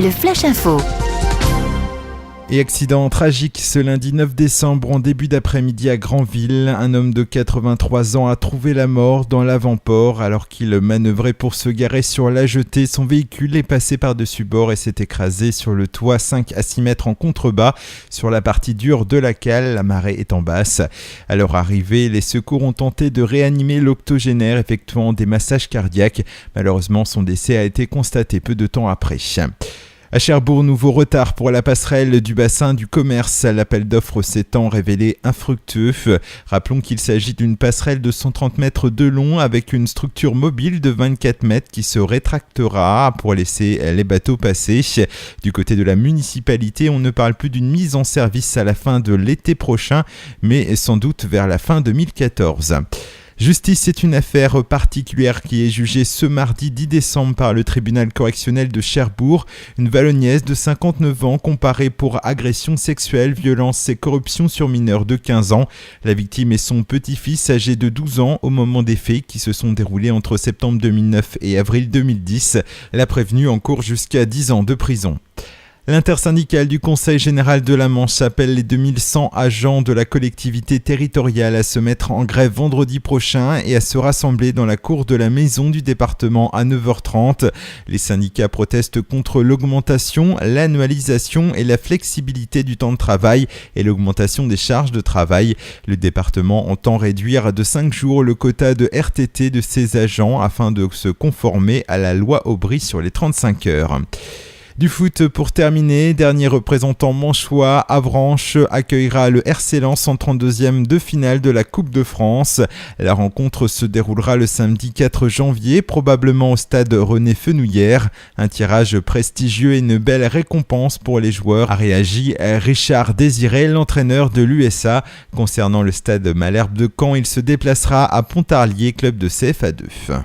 Le Flash Info. Et accident tragique ce lundi 9 décembre en début d'après-midi à Granville. Un homme de 83 ans a trouvé la mort dans l'avant-port alors qu'il manœuvrait pour se garer sur la jetée. Son véhicule est passé par-dessus bord et s'est écrasé sur le toit 5 à 6 mètres en contrebas sur la partie dure de la cale, la marée étant basse. À leur arrivée, les secours ont tenté de réanimer l'octogénaire effectuant des massages cardiaques. Malheureusement, son décès a été constaté peu de temps après. À Cherbourg, nouveau retard pour la passerelle du bassin du commerce. L'appel d'offres s'étant révélé infructueux. Rappelons qu'il s'agit d'une passerelle de 130 mètres de long avec une structure mobile de 24 mètres qui se rétractera pour laisser les bateaux passer. Du côté de la municipalité, on ne parle plus d'une mise en service à la fin de l'été prochain, mais sans doute vers la fin 2014. Justice, c'est une affaire particulière qui est jugée ce mardi 10 décembre par le tribunal correctionnel de Cherbourg. Une Vallonnaise de 59 ans comparée pour agression sexuelle, violence et corruption sur mineur de 15 ans. La victime est son petit-fils âgé de 12 ans au moment des faits qui se sont déroulés entre septembre 2009 et avril 2010. La prévenue encourt jusqu'à 10 ans de prison. L'intersyndicale du Conseil général de la Manche appelle les 2100 agents de la collectivité territoriale à se mettre en grève vendredi prochain et à se rassembler dans la cour de la maison du département à 9h30. Les syndicats protestent contre l'augmentation, l'annualisation et la flexibilité du temps de travail et l'augmentation des charges de travail. Le département entend réduire de 5 jours le quota de RTT de ses agents afin de se conformer à la loi Aubry sur les 35 heures. Du foot pour terminer, dernier représentant manchois, Avranches accueillera le RC Lens en 32e de finale de la Coupe de France. La rencontre se déroulera le samedi 4 janvier, probablement au stade René Fenouillère. Un tirage prestigieux et une belle récompense pour les joueurs, a réagi Richard Désiré, l'entraîneur de l'USA. Concernant le stade Malherbe de Caen, il se déplacera à Pontarlier, club de CFA2.